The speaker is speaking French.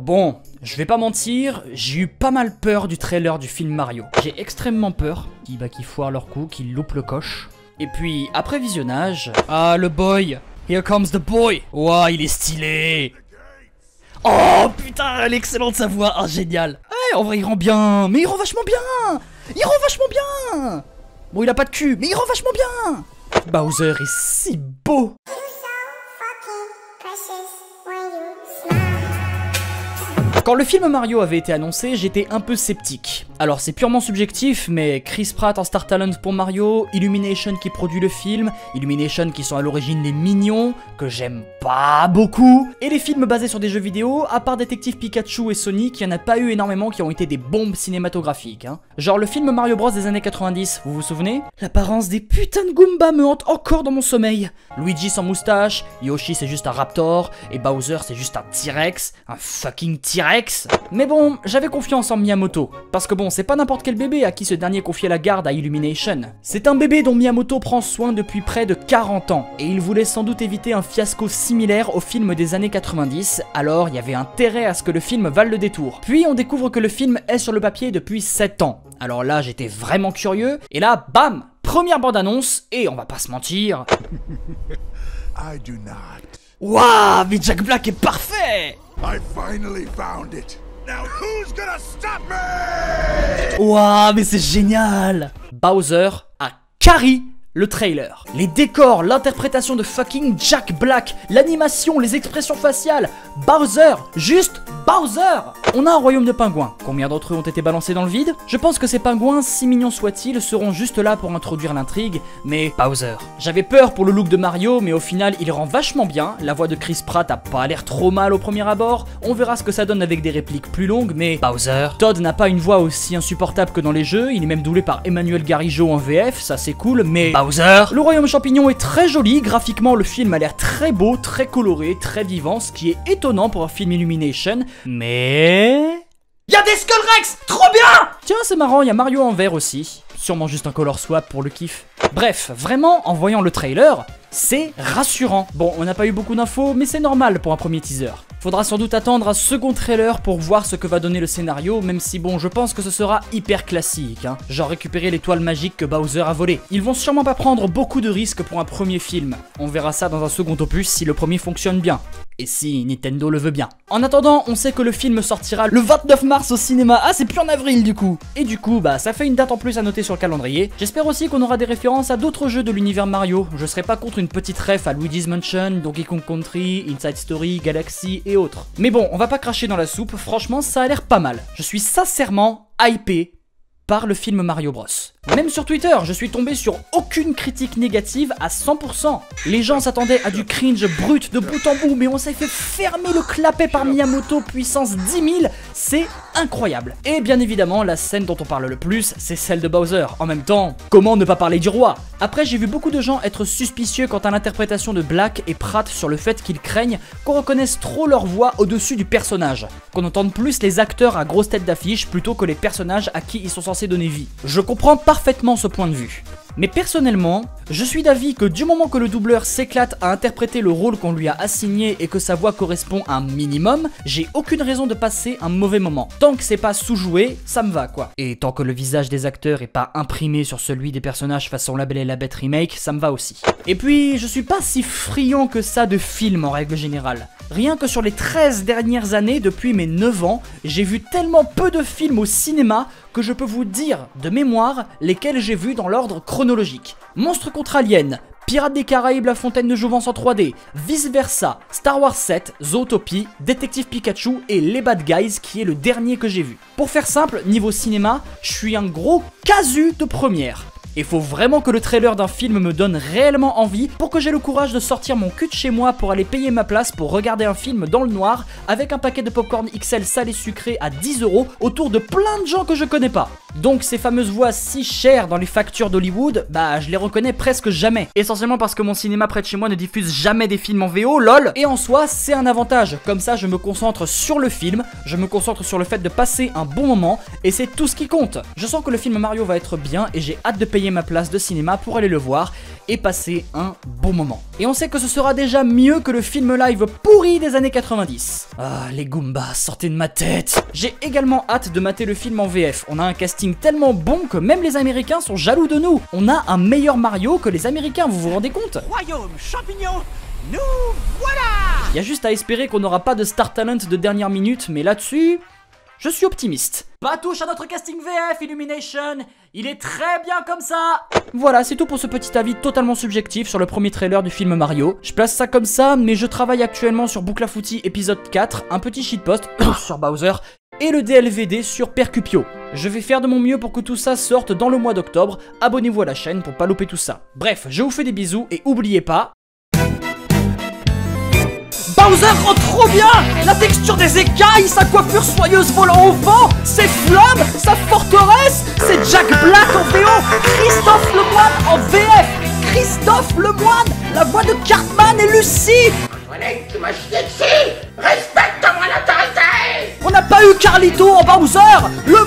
Bon, je vais pas mentir, j'ai eu pas mal peur du trailer du film Mario. J'ai extrêmement peur qu'ils foirent leur coup, qu'ils loupent le coche. Et puis, après visionnage... Ah, le boy! Here comes the boy! Ouah, il est stylé! Oh putain, elle est excellente sa voix! Ah, génial! Ouais, en vrai, il rend bien! Mais il rend vachement bien! Il rend vachement bien! Bon, il a pas de cul, mais il rend vachement bien! Bowser est si beau! Quand le film Mario avait été annoncé, j'étais un peu sceptique. Alors c'est purement subjectif, mais Chris Pratt en Star Talent pour Mario, Illumination qui produit le film, Illumination qui sont à l'origine les Mignons, que j'aime pas beaucoup, et les films basés sur des jeux vidéo, à part Détective Pikachu et Sonic, il y en a pas eu énormément qui ont été des bombes cinématographiques. Genre le film Mario Bros des années 90, vous vous souvenez? L'apparence des putains de Goombas me hante encore dans mon sommeil. Luigi sans moustache, Yoshi c'est juste un Raptor, et Bowser c'est juste un T-Rex, un fucking T-Rex. Mais bon, j'avais confiance en Miyamoto, parce que bon, c'est pas n'importe quel bébé à qui ce dernier confiait la garde à Illumination. C'est un bébé dont Miyamoto prend soin depuis près de 40 ans, et il voulait sans doute éviter un fiasco similaire au film des années 90, alors il y avait intérêt à ce que le film vale le détour. Puis on découvre que le film est sur le papier depuis 7 ans. Alors là, j'étais vraiment curieux, et là, bam! Première bande-annonce, et on va pas se mentir... Waouh, mais Jack Black est parfait! I finally found it. Now who's gonna stop me? Waouh, mais c'est génial! Bowser a carry le trailer. Les décors, l'interprétation de fucking Jack Black, l'animation, les expressions faciales, Bowser, juste Bowser! On a un royaume de pingouins. Combien d'entre eux ont été balancés dans le vide? Je pense que ces pingouins, si mignons soient-ils, seront juste là pour introduire l'intrigue, mais Bowser. J'avais peur pour le look de Mario, mais au final, il rend vachement bien. La voix de Chris Pratt a pas l'air trop mal au premier abord. On verra ce que ça donne avec des répliques plus longues, mais Bowser. Todd n'a pas une voix aussi insupportable que dans les jeux, il est même doublé par Emmanuel Garijo en VF, ça c'est cool, mais Bowser. Le royaume champignon est très joli, graphiquement le film a l'air très beau, très coloré, très vivant, ce qui est étonnant pour un film Illumination, mais... Y'a des Skullrex! Trop bien! Tiens, c'est marrant, y'a Mario en vert aussi. Sûrement juste un color swap pour le kiff. Bref, vraiment, en voyant le trailer, c'est rassurant. Bon, on n'a pas eu beaucoup d'infos, mais c'est normal pour un premier teaser. Faudra sans doute attendre un second trailer pour voir ce que va donner le scénario, même si bon, je pense que ce sera hyper classique, genre récupérer l'étoile magique que Bowser a volée. Ils vont sûrement pas prendre beaucoup de risques pour un premier film. On verra ça dans un second opus si le premier fonctionne bien. Et si Nintendo le veut bien. En attendant, on sait que le film sortira le 29 mars au cinéma. Ah, c'est plus en avril du coup. Et du coup, bah ça fait une date en plus à noter sur le calendrier. J'espère aussi qu'on aura des références à d'autres jeux de l'univers Mario. Je serais pas contre une petite ref à Luigi's Mansion, Donkey Kong Country, Inside Story, Galaxy et autres. Mais bon, on va pas cracher dans la soupe, franchement ça a l'air pas mal. Je suis sincèrement hypé par le film Mario Bros. Même sur Twitter, je suis tombé sur aucune critique négative à 100%. Les gens s'attendaient à du cringe brut de bout en bout, mais on s'est fait fermer le clapet par Miyamoto puissance 10 000, c'est incroyable. Et bien évidemment, la scène dont on parle le plus, c'est celle de Bowser. En même temps, comment ne pas parler du roi? Après, j'ai vu beaucoup de gens être suspicieux quant à l'interprétation de Black et Pratt sur le fait qu'ils craignent qu'on reconnaisse trop leur voix au-dessus du personnage, qu'on entende plus les acteurs à grosse tête d'affiche plutôt que les personnages à qui ils sont censés donner vie. Je comprends parfaitement ce point de vue. Mais personnellement, je suis d'avis que du moment que le doubleur s'éclate à interpréter le rôle qu'on lui a assigné et que sa voix correspond à un minimum, j'ai aucune raison de passer un mauvais moment. Tant que c'est pas sous-joué, ça me va quoi. Et tant que le visage des acteurs est pas imprimé sur celui des personnages façon La Belle et la Bête remake, ça me va aussi. Et puis, je suis pas si friand que ça de films en règle générale. Rien que sur les 13 dernières années, depuis mes 9 ans, j'ai vu tellement peu de films au cinéma que je peux vous dire de mémoire lesquels j'ai vus dans l'ordre chronologique. Monstres contre Aliens, Pirates des Caraïbes, La Fontaine de Jouvence en 3D, Vice Versa, Star Wars 7, Zootopie, Détective Pikachu et Les Bad Guys qui est le dernier que j'ai vu. Pour faire simple, niveau cinéma, je suis un gros casu de première. Et faut vraiment que le trailer d'un film me donne réellement envie pour que j'ai le courage de sortir mon cul de chez moi pour aller payer ma place pour regarder un film dans le noir avec un paquet de popcorn XL salé sucré à 10 € autour de plein de gens que je connais pas. Donc ces fameuses voix si chères dans les factures d'Hollywood, bah je les reconnais presque jamais. Essentiellement parce que mon cinéma près de chez moi ne diffuse jamais des films en VO, lol. Et en soi, c'est un avantage. Comme ça, je me concentre sur le film, je me concentre sur le fait de passer un bon moment, et c'est tout ce qui compte. Je sens que le film Mario va être bien, et j'ai hâte de payer ma place de cinéma pour aller le voir, et passer un bon moment. Et on sait que ce sera déjà mieux que le film live pourri des années 90. Ah, les Goombas, sortez de ma tête. J'ai également hâte de mater le film en VF. On a un casting tellement bon que même les Américains sont jaloux de nous. On a un meilleur Mario que les Américains, vous vous rendez compte? Royaume champignon, nous voilà! Il y a juste à espérer qu'on n'aura pas de star talent de dernière minute, mais là-dessus, je suis optimiste. Pas touche à notre casting VF, Illumination. Il est très bien comme ça. Voilà, c'est tout pour ce petit avis totalement subjectif sur le premier trailer du film Mario. Je place ça comme ça, mais je travaille actuellement sur Boucla Footy épisode 4, un petit shitpost sur Bowser, et le DLVD sur Percupio. Je vais faire de mon mieux pour que tout ça sorte dans le mois d'octobre. Abonnez-vous à la chaîne pour pas louper tout ça. Bref, je vous fais des bisous et oubliez pas... Bowser rend trop bien! La texture des écailles, sa coiffure soyeuse volant au vent, ses flammes, sa forteresse, c'est Jack Black en VO, Christophe Lemoine en VF, Christophe Lemoine, la voix de Cartman et Lucie! Tu m'as chié dessus! Respecte mon autorité! On n'a pas eu Carlito en Bowser! Le